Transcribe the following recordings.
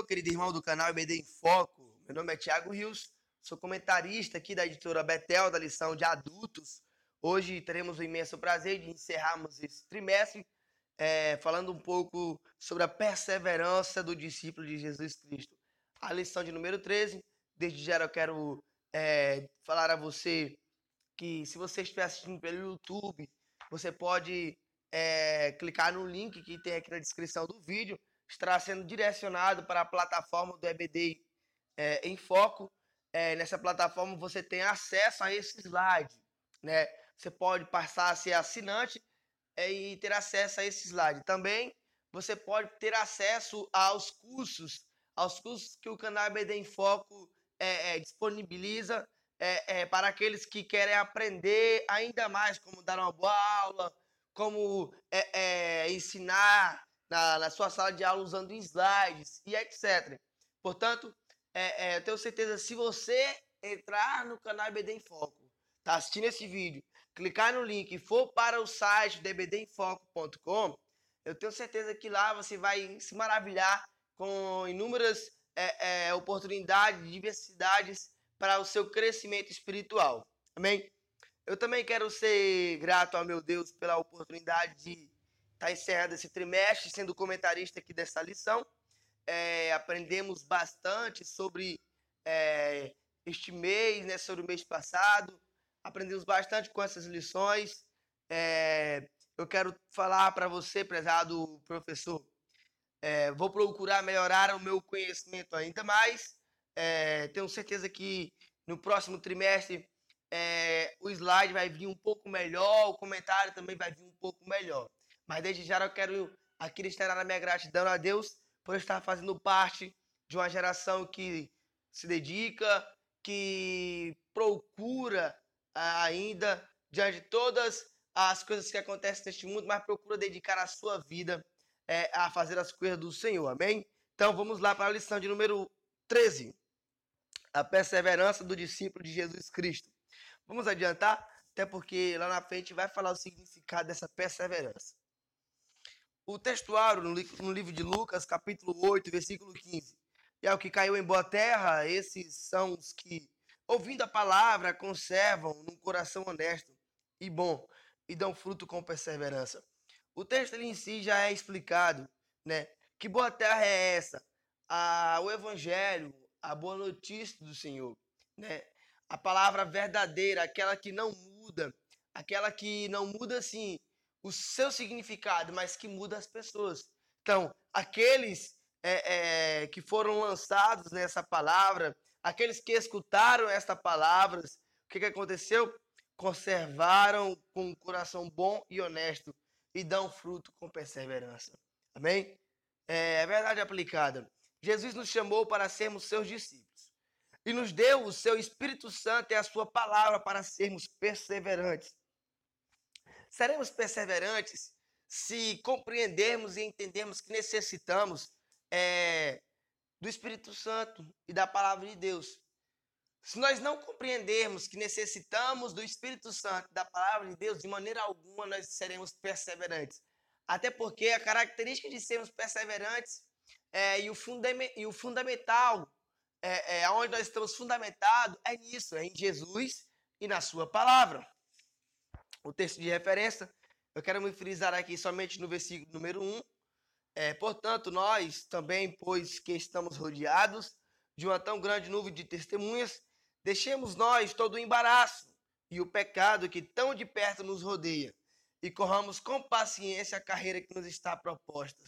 querido irmão do canal EBD em Foco. Meu nome é Thiago Rios, sou comentarista aqui da editora Betel, da lição de adultos. Hoje teremos o imenso prazer de encerrarmos esse trimestre falando um pouco sobre a perseverança do discípulo de Jesus Cristo. A lição de número 13. Desde já eu quero falar a você que, se você estiver assistindo pelo YouTube, você pode clicar no link que tem aqui na descrição do vídeo. Estará sendo direcionado para a plataforma do EBD em Foco. Nessa plataforma você tem acesso a esse slide, né? Você pode passar a ser assinante e ter acesso a esse slide. Também você pode ter acesso aos cursos que o canal EBD em Foco disponibiliza para aqueles que querem aprender ainda mais como dar uma boa aula, como ensinar na sua sala de aula usando slides e etc. Portanto, eu tenho certeza, se você entrar no canal EBD em Foco, tá assistindo esse vídeo, clicar no link e for para o site do ebdemfoco.com, eu tenho certeza que lá você vai se maravilhar com inúmeras oportunidades, diversidades para o seu crescimento espiritual. Amém? Eu também quero ser grato ao meu Deus pela oportunidade de estar encerrando esse trimestre sendo comentarista aqui dessa lição. Aprendemos bastante sobre este mês, né, sobre o mês passado. Aprendemos bastante com essas lições. Eu quero falar para você, prezado professor, vou procurar melhorar o meu conhecimento ainda mais. Tenho certeza que no próximo trimestre o slide vai vir um pouco melhor, o comentário também vai vir um pouco melhor. Mas desde já eu quero aqui externar a minha gratidão a Deus por estar fazendo parte de uma geração que se dedica, que procura ainda, diante de todas as coisas que acontecem neste mundo, mas procura dedicar a sua vida a fazer as coisas do Senhor. Amém? Então vamos lá para a lição de número 13. A perseverança do discípulo de Jesus Cristo. Vamos adiantar, até porque lá na frente vai falar o significado dessa perseverança. O textuário no livro de Lucas, capítulo 8, versículo 15. E ao que caiu em boa terra, esses são os que, ouvindo a palavra, conservam num coração honesto e bom, e dão fruto com perseverança. O texto em si já é explicado, né? Que boa terra é essa? O evangelho, a boa notícia do Senhor, né? A palavra verdadeira, aquela que não muda, assim o seu significado, mas que muda as pessoas. Então, aqueles que foram lançados nessa palavra, aqueles que escutaram esta palavra, o que aconteceu? Conservaram com um coração bom e honesto e dão fruto com perseverança. Amém? É verdade aplicada. Jesus nos chamou para sermos seus discípulos e nos deu o seu Espírito Santo e a sua palavra para sermos perseverantes. Seremos perseverantes se compreendermos e entendermos que necessitamos do Espírito Santo e da palavra de Deus. Se nós não compreendermos que necessitamos do Espírito Santo e da palavra de Deus, de maneira alguma nós seremos perseverantes. Até porque a característica de sermos perseverantes e o fundamental, onde nós estamos fundamentados, é nisso, é em Jesus e na sua palavra. O texto de referência, eu quero me frisar aqui somente no versículo número 1. Portanto, nós também, pois que estamos rodeados de uma tão grande nuvem de testemunhas, deixemos nós todo o embaraço e o pecado que tão de perto nos rodeia e corramos com paciência a carreira que nos está proposta.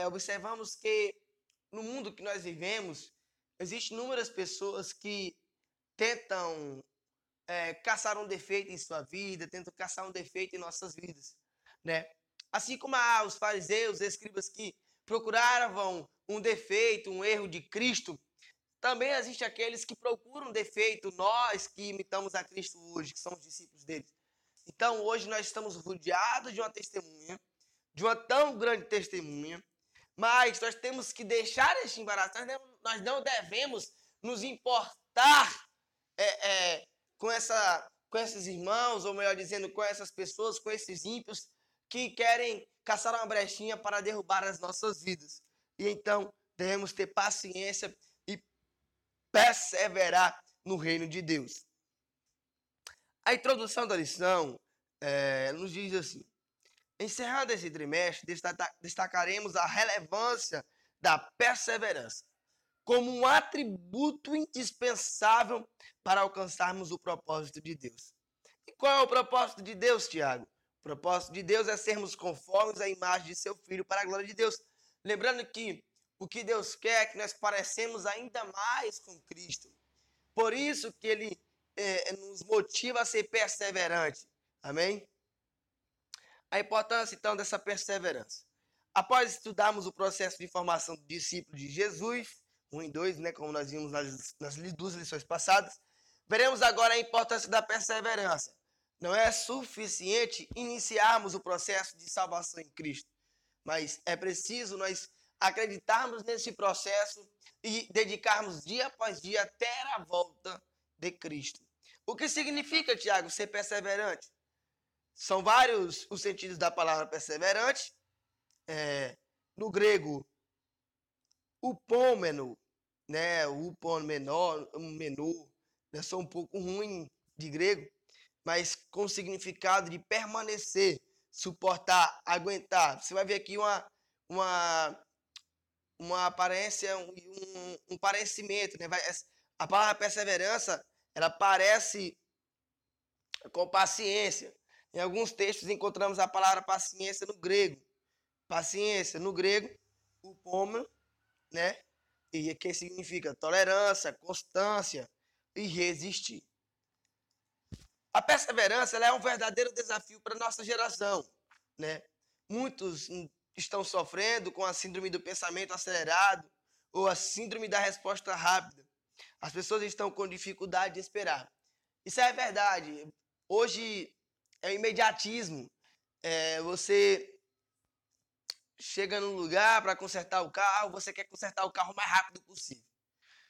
Observamos que no mundo que nós vivemos, existem inúmeras pessoas que tentam caçar um defeito em sua vida, tentam caçar um defeito em nossas vidas, né? Assim como os fariseus, os escribas que procuravam um defeito, um erro de Cristo, também existem aqueles que procuram um defeito, nós que imitamos a Cristo hoje, que somos discípulos dele. Então, hoje nós estamos rodeados de uma testemunha, de uma tão grande testemunha, mas nós temos que deixar este embaraço, nós não devemos nos importar com esses irmãos, ou melhor dizendo, com essas pessoas, com esses ímpios que querem caçar uma brechinha para derrubar as nossas vidas. E então devemos ter paciência e perseverar no reino de Deus. A introdução da lição nos diz assim: encerrado esse trimestre, destacaremos a relevância da perseverança como um atributo indispensável para alcançarmos o propósito de Deus. E qual é o propósito de Deus, Tiago? O propósito de Deus é sermos conformes à imagem de seu Filho para a glória de Deus. Lembrando que o que Deus quer é que nós parecemos ainda mais com Cristo. Por isso que Ele nos motiva a ser perseverante. Amém? A importância, então, dessa perseverança. Após estudarmos o processo de formação do discípulo de Jesus, 1 e 2, né, como nós vimos nas duas lições passadas, veremos agora a importância da perseverança. Não é suficiente iniciarmos o processo de salvação em Cristo, mas é preciso nós acreditarmos nesse processo e dedicarmos dia após dia até a volta de Cristo. O que significa, Tiago, ser perseverante? São vários os sentidos da palavra perseverante. No grego, upomeno, né? O menor, eu sou um pouco ruim de grego, mas com o significado de permanecer, suportar, aguentar. Você vai ver aqui uma aparência, um parecimento, né? A palavra perseverança, ela parece com paciência. Em alguns textos encontramos a palavra paciência no grego. Paciência no grego, upomeno, né? E que significa tolerância, constância e resistir. A perseverança ela é um verdadeiro desafio para a nossa geração, né? Muitos estão sofrendo com a síndrome do pensamento acelerado ou a síndrome da resposta rápida. As pessoas estão com dificuldade de esperar. Isso é verdade. Hoje é o imediatismo. Você chega num lugar para consertar o carro, você quer consertar o carro o mais rápido possível.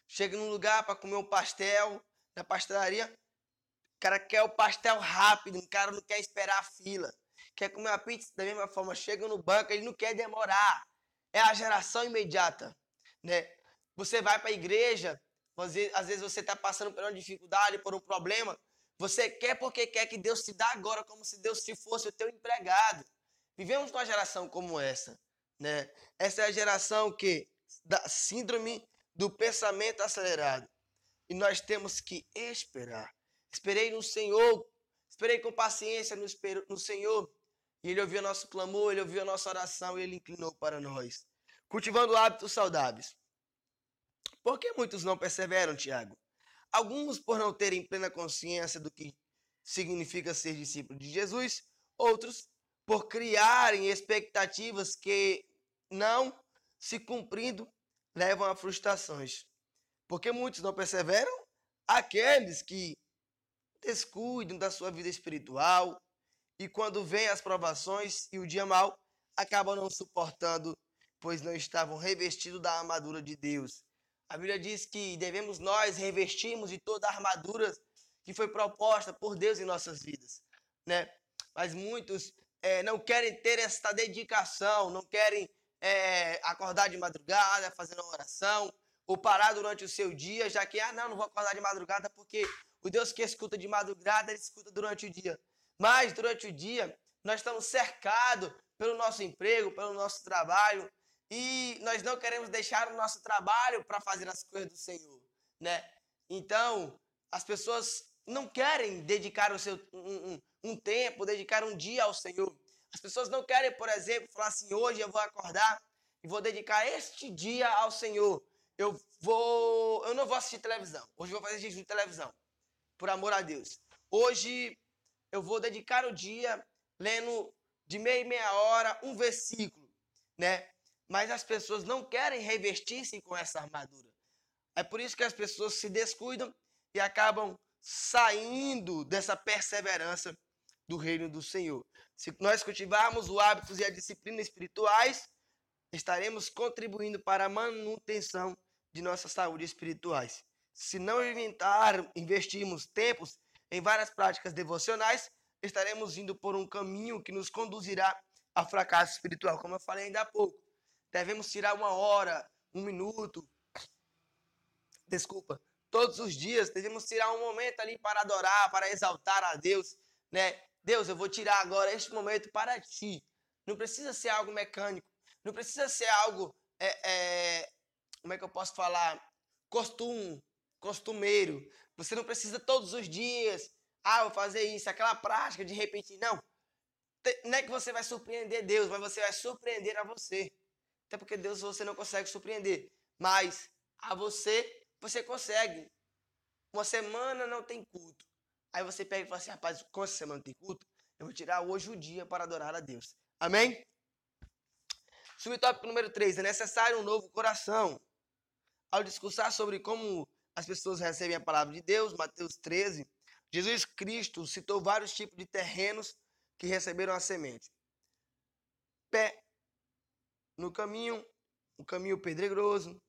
Chega num lugar para comer um pastel na pastelaria, o cara quer o pastel rápido, o cara não quer esperar a fila. Quer comer uma pizza da mesma forma, chega no banco, ele não quer demorar. É a geração imediata, né? Você vai para a igreja, às vezes você está passando por uma dificuldade, por um problema, você quer porque quer que Deus te dá agora, como se Deus te fosse o teu empregado. Vivemos numa geração como essa, né? Essa é a geração da síndrome do pensamento acelerado. E nós temos que esperar. Esperei no Senhor, esperei com paciência no Senhor. E Ele ouviu nosso clamor, Ele ouviu a nossa oração e Ele inclinou para nós. Cultivando hábitos saudáveis. Por que muitos não perseveram, Tiago? Alguns por não terem plena consciência do que significa ser discípulo de Jesus, outros por criarem expectativas que não se cumprindo levam a frustrações. Porque muitos não perseveram? Aqueles que descuidam da sua vida espiritual e quando vêm as provações e o dia mau, acabam não suportando, pois não estavam revestidos da armadura de Deus. A Bíblia diz que devemos nós revestirmos de toda a armadura que foi proposta por Deus em nossas vidas, né? Mas muitos não querem ter essa dedicação, não querem acordar de madrugada, fazendo uma oração, ou parar durante o seu dia, já que, não vou acordar de madrugada porque o Deus que escuta de madrugada, Ele escuta durante o dia. Mas durante o dia, nós estamos cercados pelo nosso emprego, pelo nosso trabalho, e nós não queremos deixar o nosso trabalho para fazer as coisas do Senhor, né? Então, as pessoas não querem dedicar um tempo, dedicar um dia ao Senhor. As pessoas não querem, por exemplo, falar assim, hoje eu vou acordar e vou dedicar este dia ao Senhor. Eu não vou assistir televisão. Hoje eu vou fazer jejum de televisão, por amor a Deus. Hoje eu vou dedicar o dia lendo de meia em meia hora um versículo, né? Mas as pessoas não querem revestir-se com essa armadura. É por isso que as pessoas se descuidam e acabam saindo dessa perseverança do reino do Senhor. Se nós cultivarmos os hábitos e a disciplina espirituais, estaremos contribuindo para a manutenção de nossa saúde espirituais. Se não investirmos tempos em várias práticas devocionais, estaremos indo por um caminho que nos conduzirá a fracasso espiritual. Como eu falei ainda há pouco, devemos tirar 1 hora, 1 minuto, desculpa, todos os dias devemos tirar um momento ali para adorar, para exaltar a Deus, né? Deus, eu vou tirar agora este momento para ti. Não precisa ser algo mecânico, não precisa ser algo, como é que eu posso falar? Costumeiro. Você não precisa todos os dias, vou fazer isso, aquela prática de repetir. Não, não é que você vai surpreender Deus, mas você vai surpreender a você. Até porque Deus você não consegue surpreender, mas a você consegue. Uma semana não tem culto. Aí você pega e fala assim, rapaz, como essa semana não tem culto? Eu vou tirar hoje o dia para adorar a Deus. Amém? Subtópico número 3. É necessário um novo coração. Ao discursar sobre como as pessoas recebem a palavra de Deus, Mateus 13, Jesus Cristo citou vários tipos de terrenos que receberam a semente. Pé no caminho, um caminho pedregoso,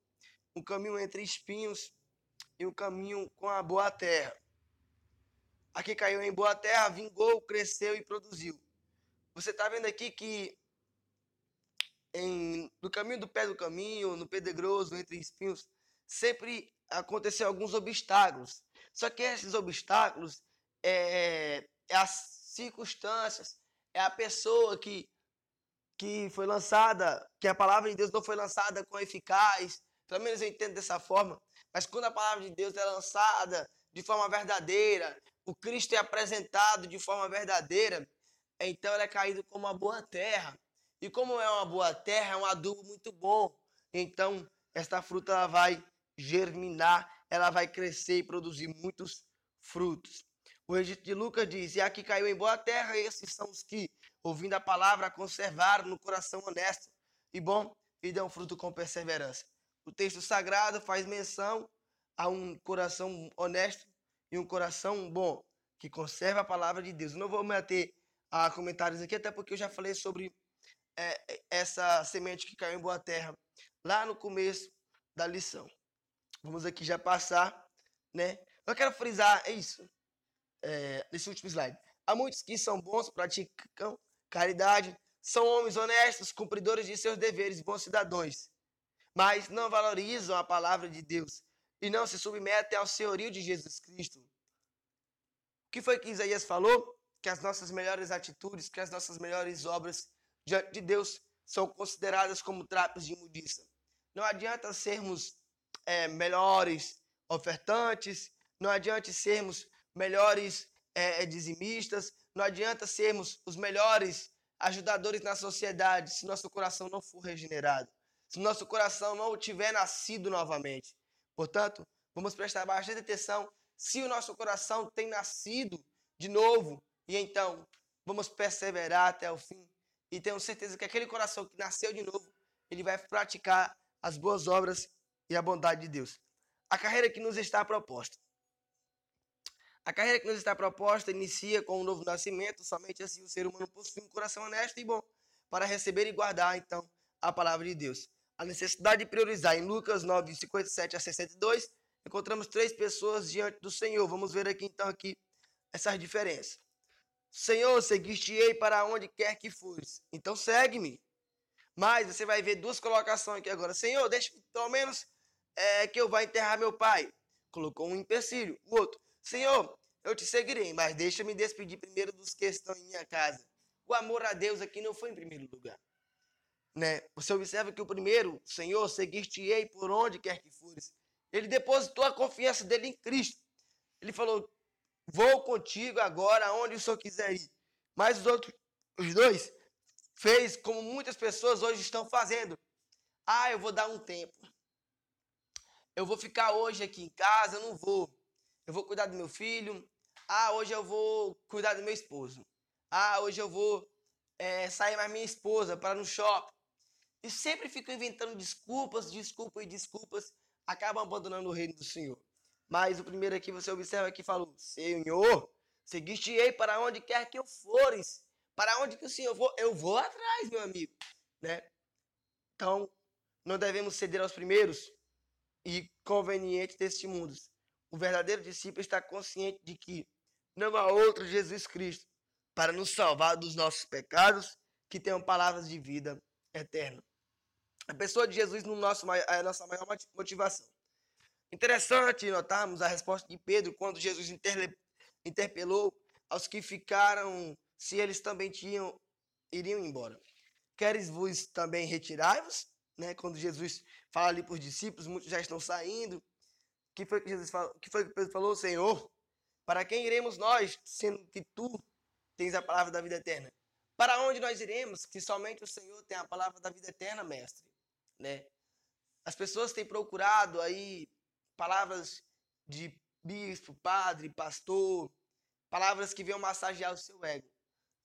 um caminho entre espinhos e um caminho com a boa terra. Aqui caiu em boa terra, vingou, cresceu e produziu. Você está vendo aqui que no caminho do pé do caminho, no pedregoso, entre espinhos, sempre aconteceu alguns obstáculos. Só que esses obstáculos é as circunstâncias, é a pessoa que foi lançada, que a palavra de Deus não foi lançada com eficaz, pelo menos eu entendo dessa forma, mas quando a palavra de Deus é lançada de forma verdadeira, o Cristo é apresentado de forma verdadeira, então ela é caída como uma boa terra. E como é uma boa terra, é um adubo muito bom. Então, esta fruta ela vai germinar, ela vai crescer e produzir muitos frutos. O registro de Lucas diz, e aqui caiu em boa terra, esses são os que, ouvindo a palavra, conservaram no coração honesto e bom, e dão fruto com perseverança. O texto sagrado faz menção a um coração honesto e um coração bom, que conserva a palavra de Deus. Eu não vou meter comentários aqui, até porque eu já falei sobre essa semente que caiu em boa terra lá no começo da lição. Vamos aqui já passar, né? Eu quero frisar isso nesse último slide. Há muitos que são bons, praticam caridade, são homens honestos, cumpridores de seus deveres, bons cidadãos, mas não valorizam a palavra de Deus e não se submetem ao senhorio de Jesus Cristo. O que foi que Isaías falou? Que as nossas melhores atitudes, que as nossas melhores obras diante de Deus são consideradas como trapos de imundícia. Não adianta sermos melhores ofertantes, não adianta sermos melhores dizimistas, não adianta sermos os melhores ajudadores na sociedade se nosso coração não for regenerado, se nosso coração não tiver nascido novamente. Portanto, vamos prestar bastante atenção se o nosso coração tem nascido de novo, e então vamos perseverar até o fim. E tenho certeza que aquele coração que nasceu de novo, ele vai praticar as boas obras e a bondade de Deus. A carreira que nos está proposta. A carreira que nos está proposta inicia com um novo nascimento, somente assim o ser humano possui um coração honesto e bom para receber e guardar, então, a palavra de Deus. A necessidade de priorizar. Em Lucas 9, 57 a 62, encontramos 3 pessoas diante do Senhor. Vamos ver aqui, então, essas diferenças. Senhor, seguir-te-ei para onde quer que fores. Então, segue-me. Mas você vai ver 2 colocações aqui agora. Senhor, deixa pelo menos que eu vá enterrar meu pai. Colocou um empecilho. O outro, Senhor, eu te seguirei, mas deixa me despedir primeiro dos que estão em minha casa. O amor a Deus aqui não foi em primeiro lugar. Né? Você observa que o primeiro, Senhor, seguir-te-ei por onde quer que fores. Ele depositou a confiança dele em Cristo. Ele falou, vou contigo agora aonde o Senhor quiser ir. Mas os 2, fez como muitas pessoas hoje estão fazendo. Eu vou dar um tempo. Eu vou ficar hoje aqui em casa, eu não vou. Eu vou cuidar do meu filho. Hoje eu vou cuidar do meu esposo. Hoje eu vou sair mais minha esposa para no shopping. E sempre ficam inventando desculpas, acabam abandonando o reino do Senhor. Mas o primeiro aqui, você observa que falou, Senhor, seguir-te-ei para onde quer que eu fores. Para onde que o Senhor for, eu vou atrás, meu amigo. Né? Então, não devemos ceder aos primeiros e convenientes deste mundo. O verdadeiro discípulo está consciente de que não há outro Jesus Cristo para nos salvar dos nossos pecados, que tenham palavras de vida eterna. A pessoa de Jesus no é a nossa maior motivação. Interessante notarmos a resposta de Pedro quando Jesus interpelou aos que ficaram se eles também iriam embora. Queres vos também retirai-vos? Né? Quando Jesus fala ali para os discípulos, muitos já estão saindo. O que foi que Jesus falou? Que foi que Pedro falou? Senhor, para quem iremos nós, sendo que tu tens a palavra da vida eterna? Para onde nós iremos, que somente o Senhor tem a palavra da vida eterna, mestre? Né? As pessoas têm procurado aí palavras de bispo, padre, pastor, palavras que venham massagear o seu ego.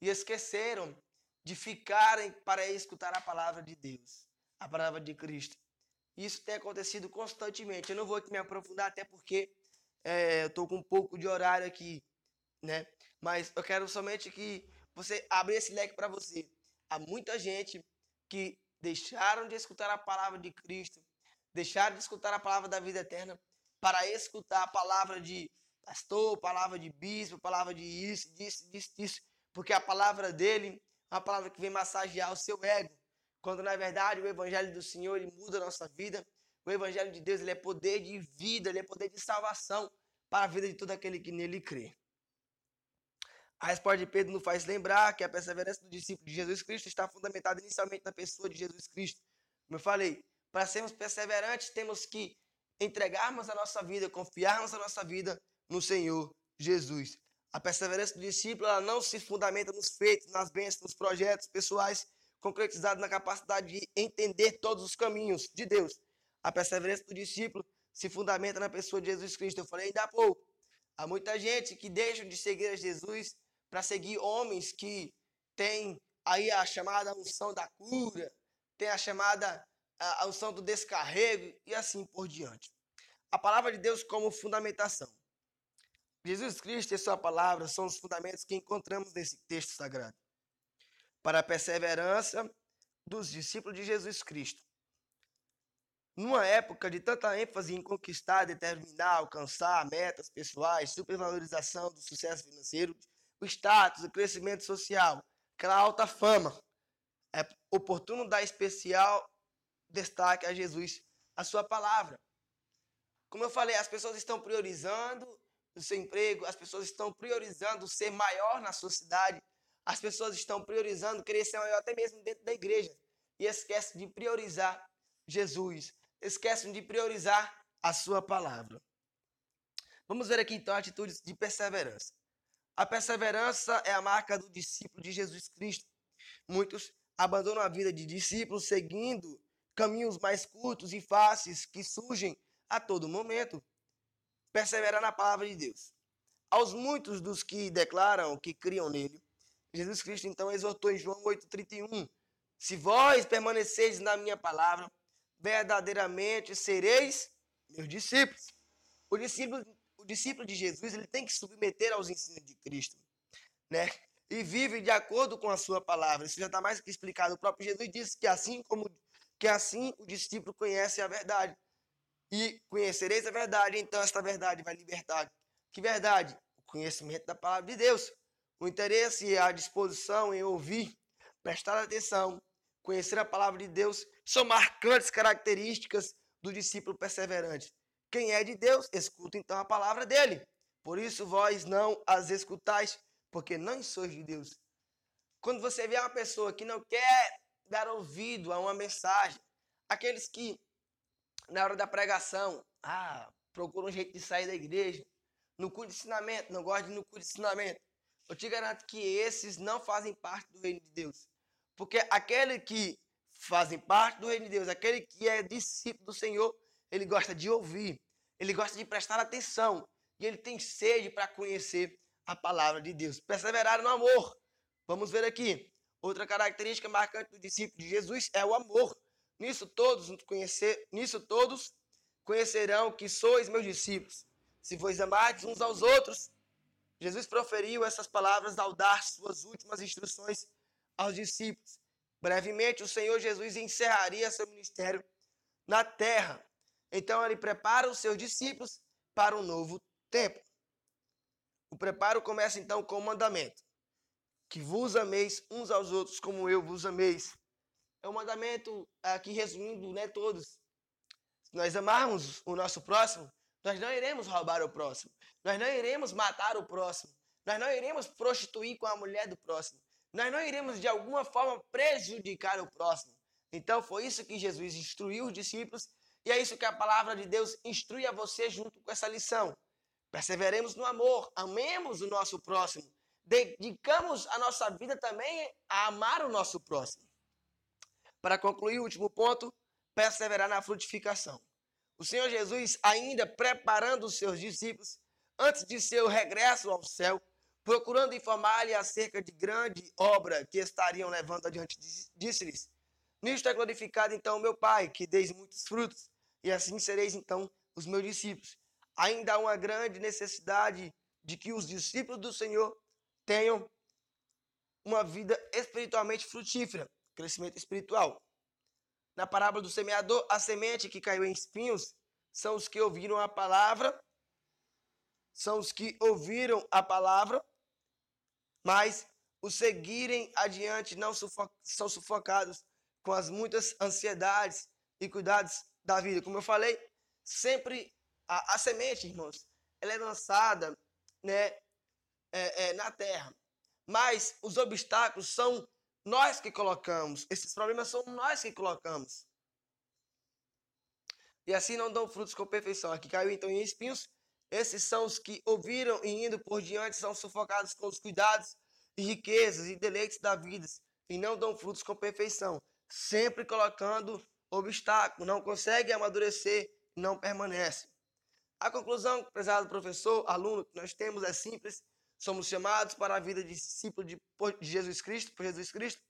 E esqueceram de ficarem para escutar a palavra de Deus, a palavra de Cristo. Isso tem acontecido constantemente. Eu não vou aqui me aprofundar, até porque eu estou com um pouco de horário aqui, né? Mas eu quero somente que você abra esse leque para você. Há muita gente que deixaram de escutar a palavra de Cristo, deixaram de escutar a palavra da vida eterna para escutar a palavra de pastor, palavra de bispo, palavra de isso, disso, porque a palavra dele é uma palavra que vem massagear o seu ego, quando na verdade o evangelho do Senhor ele muda a nossa vida. O evangelho de Deus ele é poder de vida, ele é poder de salvação para a vida de todo aquele que nele crê. A resposta de Pedro nos faz lembrar que a perseverança do discípulo de Jesus Cristo está fundamentada inicialmente na pessoa de Jesus Cristo. Como eu falei, para sermos perseverantes, temos que entregarmos a nossa vida, confiarmos a nossa vida no Senhor Jesus. A perseverança do discípulo ela não se fundamenta nos feitos, nas bênçãos, nos projetos pessoais, concretizados na capacidade de entender todos os caminhos de Deus. A perseverança do discípulo se fundamenta na pessoa de Jesus Cristo. Eu falei ainda há pouco. Há muita gente que deixa de seguir a Jesus para seguir homens que têm aí a chamada unção da cura, tem a chamada a unção do descarrego e assim por diante. A palavra de Deus como fundamentação. Jesus Cristo e sua palavra são os fundamentos que encontramos nesse texto sagrado. Para a perseverança dos discípulos de Jesus Cristo. Numa época de tanta ênfase em conquistar, determinar, alcançar metas pessoais, supervalorização do sucesso financeiro, o status, o crescimento social, aquela alta fama, é oportuno dar especial destaque a Jesus, a sua palavra. Como eu falei, as pessoas estão priorizando o seu emprego, as pessoas estão priorizando ser maior na sua cidade, as pessoas estão priorizando querer ser maior até mesmo dentro da igreja e esquecem de priorizar Jesus, esquecem de priorizar a sua palavra. Vamos ver aqui então atitudes de perseverança. A perseverança é a marca do discípulo de Jesus Cristo. Muitos abandonam a vida de discípulos seguindo caminhos mais curtos e fáceis que surgem a todo momento. Perseverar na palavra de Deus. Aos muitos dos que declaram que criam nele, Jesus Cristo então exortou em João 8,31: se vós permaneceis na minha palavra, verdadeiramente sereis meus discípulos. O discípulo de Jesus ele tem que se submeter aos ensinos de Cristo, né? E vive de acordo com a sua palavra. Isso já está mais que explicado. O próprio Jesus disse que assim o discípulo conhece a verdade. E conhecereis a verdade, então esta verdade vai libertar. Que verdade? O conhecimento da palavra de Deus. O interesse e a disposição em ouvir, prestar atenção, conhecer a palavra de Deus são marcantes características do discípulo perseverante. Quem é de Deus, escuta então a palavra dele. Por isso vós não as escutais, porque não sois de Deus. Quando você vê uma pessoa que não quer dar ouvido a uma mensagem, aqueles que na hora da pregação, procuram um jeito de sair da igreja, no culto de ensinamento, não gostam de ir no culto de ensinamento, eu te garanto que esses não fazem parte do reino de Deus. Porque aquele que fazem parte do reino de Deus, aquele que é discípulo do Senhor, ele gosta de ouvir, ele gosta de prestar atenção, e ele tem sede para conhecer a palavra de Deus. Perseverar no amor. Vamos ver aqui. Outra característica marcante do discípulo de Jesus é o amor. Nisso todos conhecerão que sois meus discípulos, se vos amardes uns aos outros. Jesus proferiu essas palavras ao dar suas últimas instruções aos discípulos. Brevemente, o Senhor Jesus encerraria seu ministério na terra. Então, ele prepara os seus discípulos para um novo tempo. O preparo começa, então, com o mandamento. Que vos ameis uns aos outros como eu vos ameis. é um mandamento, aqui resumindo, né, todos. Se nós amarmos o nosso próximo, nós não iremos roubar o próximo. Nós não iremos matar o próximo. Nós não iremos prostituir com a mulher do próximo. Nós não iremos, de alguma forma, prejudicar o próximo. Então, foi isso que Jesus instruiu os discípulos e é isso que a palavra de Deus instrui a você junto com essa lição. Perseveremos no amor, amemos o nosso próximo. Dedicamos a nossa vida também a amar o nosso próximo. Para concluir, o último ponto, perseverar na frutificação. O Senhor Jesus, ainda preparando os seus discípulos, antes de seu regresso ao céu, procurando informar-lhe acerca de grande obra que estariam levando adiante, disse-lhes: nisto é glorificado então o meu Pai, que deis muitos frutos, e assim sereis então os meus discípulos. Ainda há uma grande necessidade de que os discípulos do Senhor tenham uma vida espiritualmente frutífera, crescimento espiritual. Na parábola do semeador, a semente que caiu em espinhos são os que ouviram a palavra, mas os seguirem adiante não são sufocados com as muitas ansiedades e cuidados da vida. Como eu falei, sempre a semente, irmãos, ela é lançada, né, na terra. Mas os obstáculos são nós que colocamos. Esses problemas são nós que colocamos. E assim não dão frutos com perfeição. Aqui caiu então em espinhos. Esses são os que ouviram e indo por diante são sufocados com os cuidados e riquezas e deleites da vida e não dão frutos com perfeição. Sempre colocando obstáculo. Não consegue amadurecer, não permanece. A conclusão, prezado professor, aluno, que nós temos é simples. Somos chamados para a vida de discípulo de Jesus Cristo, por Jesus Cristo.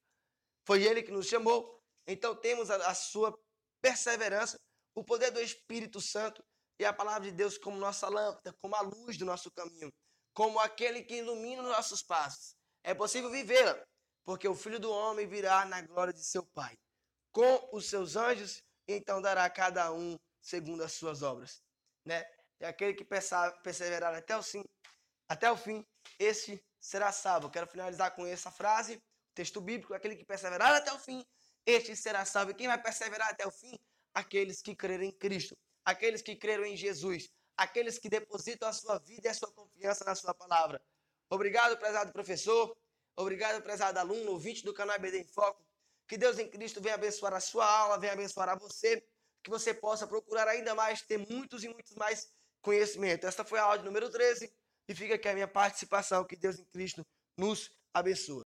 Foi Ele que nos chamou. Então temos a sua perseverança, o poder do Espírito Santo e a palavra de Deus como nossa lâmpada, como a luz do nosso caminho, como aquele que ilumina os nossos passos. É possível vivê-la, porque o Filho do Homem virá na glória de seu Pai, com os seus anjos, e então dará a cada um segundo as suas obras. Né? E aquele que perseverar até o fim, esse será salvo. Quero finalizar com essa frase, texto bíblico: aquele que perseverar até o fim, este será salvo. E quem vai perseverar até o fim? Aqueles que crerem em Cristo, aqueles que creram em Jesus, aqueles que depositam a sua vida e a sua confiança na sua palavra. Obrigado, prezado professor. Obrigado, prezado aluno, ouvinte do canal EBD em Foco. Que Deus em Cristo venha abençoar a sua aula, venha abençoar a você, que você possa procurar ainda mais, ter muitos e muitos mais conhecimento. Esta foi a aula número 13 e fica aqui a minha participação. Que Deus em Cristo nos abençoe.